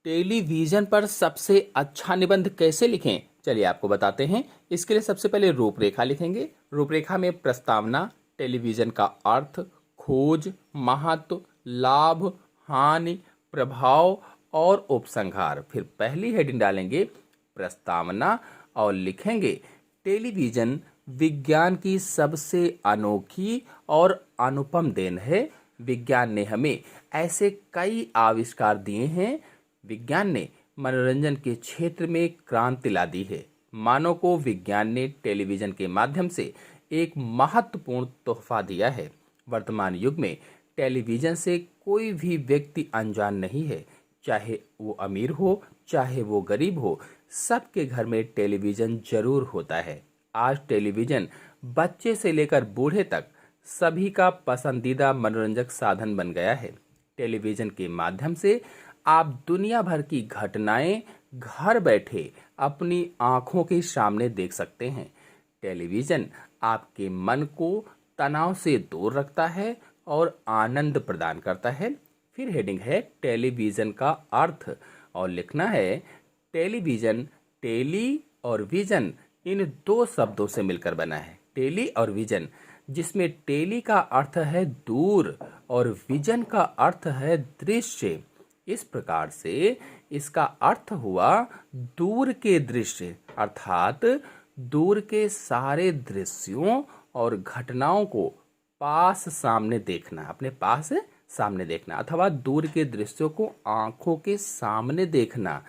Television पर सबसे अच्छा निबंध कैसे लिखें? चलिए आपको बताते हैं। इसके लिए सबसे पहले रूपरेखा लिखेंगे। रूपरेखा में प्रस्तावना, टेलीविजन का अर्थ, खोज, महत्व, लाभ, हानि, प्रभाव और उपसंहार। फिर पहली हेडिंग डालेंगे प्रस्तावना और लिखेंगे टेलीविजन विज्ञान की सबसे अनोखी और अनुपम देन है। विज्ञान ने हमें ऐसे कई आविष्कार दिए हैं। विज्ञान ने मनोरंजन के क्षेत्र में क्रांति ला दी है। मानव को विज्ञान ने टेलीविजन के माध्यम से एक महत्वपूर्ण तोहफा दिया है। वर्तमान युग में टेलीविजन से कोई भी व्यक्ति अनजान नहीं है। चाहे वो अमीर हो, चाहे वो गरीब हो, सबके घर में टेलीविजन जरूर होता है। आज टेलीविजन बच्चे से लेकर बूढ़े तक सभी का पसंदीदा मनोरंजक साधन बन गया है। टेलीविजन के माध्यम से आप दुनिया भर की घटनाएं घर बैठे अपनी आंखों के सामने देख सकते हैं। टेलीविजन आपके मन को तनाव से दूर रखता है और आनंद प्रदान करता है। फिर हेडिंग है टेलीविजन का अर्थ और लिखना है टेलीविजन, टेली और विजन इन दो शब्दों से मिलकर बना है। टेली और विजन, जिसमें टेली का अर्थ है दूर और विजन का अर्थ है दृश्य। इस प्रकार से इसका अर्थ हुआ दूर के दृश्य, अर्थात दूर के सारे दृश्यों और घटनाओं को पास सामने देखना, अपने पास सामने देखना अथवा दूर के दृश्यों को आंखों के सामने देखना।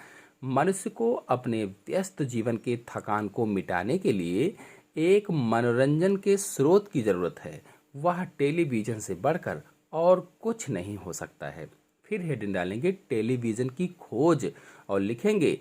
मनुष्य को अपने व्यस्त जीवन के थकान को मिटाने के लिए एक मनोरंजन के स्रोत की जरूरत है। वह टेलीविजन से बढ़कर और कुछ नहीं हो सकता है। फिर हेडिंग डालेंगे टेलीविजन की खोज और लिखेंगे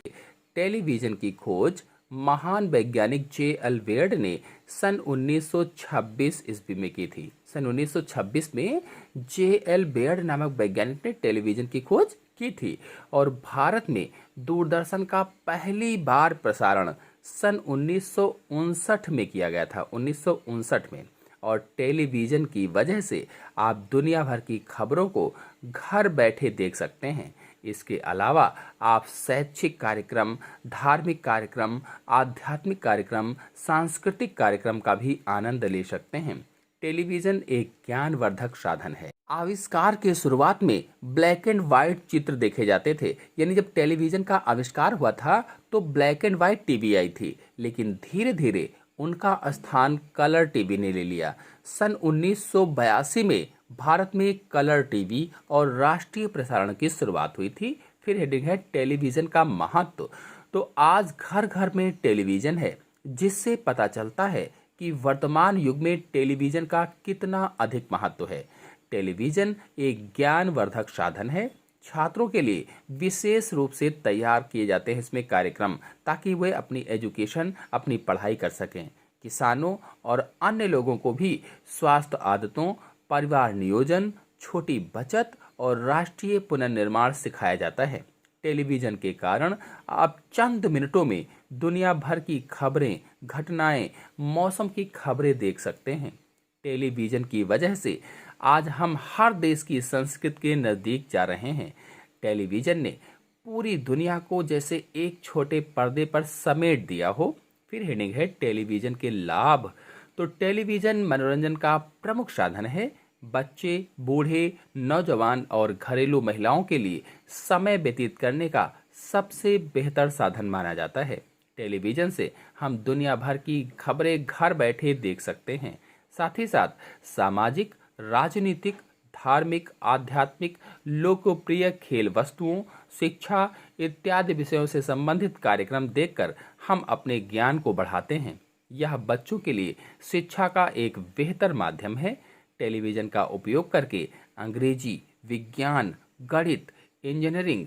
टेलीविजन की खोज महान वैज्ञानिक जे.एल. बेयर्ड ने सन 1926 ईस्वी में की थी। सन 1926 में जे.एल. बेयर्ड नामक वैज्ञानिक ने टेलीविजन की खोज की थी और भारत में दूरदर्शन का पहली बार प्रसारण सन 1959 में किया गया था, 1959 में। और टेलीविजन की वजह से आप दुनिया भर की खबरों को घर बैठे देख सकते हैं। इसके अलावा आप शैक्षिक कार्यक्रम, धार्मिक कार्यक्रम, आध्यात्मिक कार्यक्रम, सांस्कृतिक कार्यक्रम का भी आनंद ले सकते हैं। टेलीविजन एक ज्ञानवर्धक साधन है। आविष्कार के शुरुआत में ब्लैक एंड व्हाइट चित्र देखे जाते थे, यानी जब टेलीविजन का आविष्कार हुआ था तो ब्लैक एंड व्हाइट टीवी आई थी, लेकिन धीरे धीरे उनका स्थान कलर टीवी ने ले लिया। सन 1982 में भारत में कलर टीवी और राष्ट्रीय प्रसारण की शुरुआत हुई थी। फिर हेडिंग है टेलीविजन का महत्व। तो आज घर घर में टेलीविजन है, जिससे पता चलता है कि वर्तमान युग में टेलीविजन का कितना अधिक महत्व है। टेलीविजन एक ज्ञानवर्धक साधन है। छात्रों के लिए विशेष रूप से तैयार किए जाते हैं इसमें कार्यक्रम, ताकि वे अपनी एजुकेशन, अपनी पढ़ाई कर सकें। किसानों और अन्य लोगों को भी स्वास्थ्य आदतों, परिवार नियोजन, छोटी बचत और राष्ट्रीय पुनर्निर्माण सिखाया जाता है। टेलीविजन के कारण आप चंद मिनटों में दुनिया भर की खबरें, घटनाएं, मौसम की खबरें देख सकते हैं। टेलीविजन की वजह से आज हम हर देश की संस्कृति के नज़दीक जा रहे हैं। टेलीविजन ने पूरी दुनिया को जैसे एक छोटे पर्दे पर समेट दिया हो। फिर हेडिंग है टेलीविजन के लाभ। तो टेलीविजन मनोरंजन का प्रमुख साधन है। बच्चे, बूढ़े, नौजवान और घरेलू महिलाओं के लिए समय व्यतीत करने का सबसे बेहतर साधन माना जाता है। टेलीविजन से हम दुनिया भर की खबरें घर बैठे देख सकते हैं। साथ ही साथ सामाजिक, राजनीतिक, धार्मिक, आध्यात्मिक, लोकप्रिय खेल वस्तुओं, शिक्षा इत्यादि विषयों से संबंधित कार्यक्रम देखकर हम अपने ज्ञान को बढ़ाते हैं। यह बच्चों के लिए शिक्षा का एक बेहतर माध्यम है। टेलीविजन का उपयोग करके अंग्रेजी, विज्ञान, गणित, इंजीनियरिंग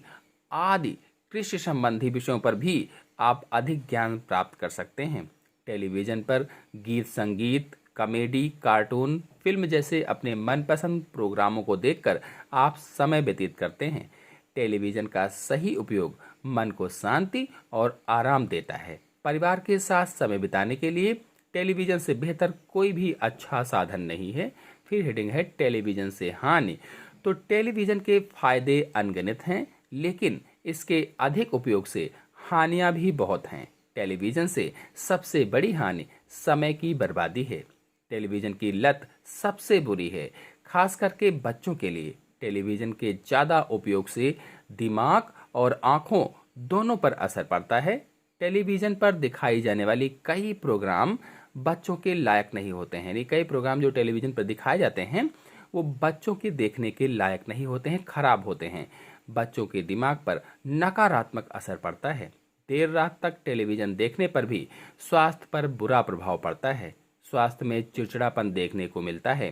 आदि कृषि संबंधी विषयों पर भी आप अधिक ज्ञान प्राप्त कर सकते हैं। टेलीविजन पर गीत संगीत, कॉमेडी, कार्टून, फिल्म जैसे अपने मनपसंद प्रोग्रामों को देखकर आप समय व्यतीत करते हैं। टेलीविजन का सही उपयोग मन को शांति और आराम देता है। परिवार के साथ समय बिताने के लिए टेलीविजन से बेहतर कोई भी अच्छा साधन नहीं है। फिर हेडिंग है टेलीविजन से हानि। तो टेलीविजन के फायदे अनगिनत हैं, लेकिन इसके अधिक उपयोग से हानियां भी बहुत हैं। टेलीविज़न से सबसे बड़ी हानि समय की बर्बादी है। टेलीविज़न की लत सबसे बुरी है, खास करके बच्चों के लिए। टेलीविज़न के ज़्यादा उपयोग से दिमाग और आँखों दोनों पर असर पड़ता है। टेलीविज़न पर दिखाई जाने वाली कई प्रोग्राम बच्चों के लायक नहीं होते हैं। यानी कई प्रोग्राम जो टेलीविज़न पर दिखाए जाते हैं वो बच्चों के देखने के लायक नहीं होते हैं, खराब होते हैं। बच्चों के दिमाग पर नकारात्मक असर पड़ता है। देर रात तक टेलीविज़न देखने पर भी स्वास्थ्य पर बुरा प्रभाव पड़ता है। स्वास्थ्य में चिड़चिड़ापन देखने को मिलता है।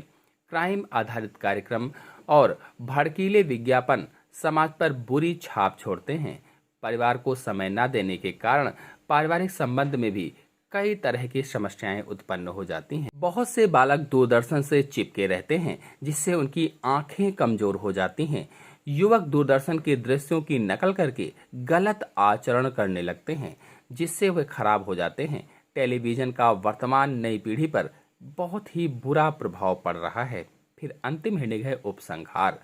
क्राइम आधारित कार्यक्रम और भड़कीले विज्ञापन समाज पर बुरी छाप छोड़ते हैं। परिवार को समय न देने के कारण पारिवारिक संबंध में भी कई तरह की समस्याएं उत्पन्न हो जाती हैं। बहुत से बालक दूरदर्शन से चिपके रहते हैं, जिससे उनकी आंखें कमजोर हो जाती हैं। युवक दूरदर्शन के दृश्यों की नकल करके गलत आचरण करने लगते हैं, जिससे वे खराब हो जाते हैं। टेलीविज़न का वर्तमान नई पीढ़ी पर बहुत ही बुरा प्रभाव पड़ रहा है। फिर अंतिम हेडिंग है उपसंहार।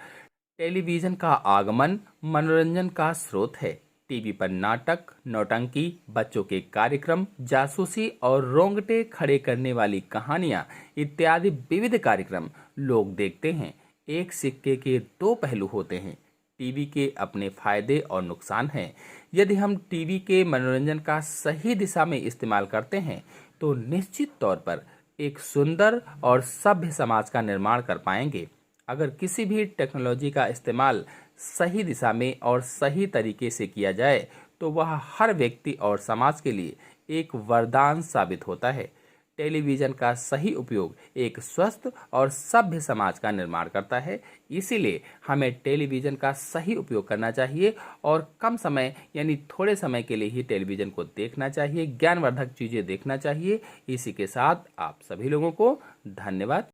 टेलीविज़न का आगमन मनोरंजन का स्रोत है। टीवी पर नाटक, नौटंकी, बच्चों के कार्यक्रम, जासूसी और रोंगटे खड़े करने वाली कहानियां इत्यादि विविध कार्यक्रम लोग देखते हैं। एक सिक्के के दो पहलू होते हैं। टीवी के अपने फायदे और नुकसान हैं। यदि हम टीवी के मनोरंजन का सही दिशा में इस्तेमाल करते हैं तो निश्चित तौर पर एक सुंदर और सभ्य समाज का निर्माण कर पाएंगे। अगर किसी भी टेक्नोलॉजी का इस्तेमाल सही दिशा में और सही तरीके से किया जाए तो वह हर व्यक्ति और समाज के लिए एक वरदान साबित होता है। टेलीविज़न का सही उपयोग एक स्वस्थ और सभ्य समाज का निर्माण करता है। इसीलिए हमें टेलीविज़न का सही उपयोग करना चाहिए और कम समय यानी थोड़े समय के लिए ही टेलीविज़न को देखना चाहिए। ज्ञानवर्धक चीज़ें देखना चाहिए। इसी के साथ आप सभी लोगों को धन्यवाद।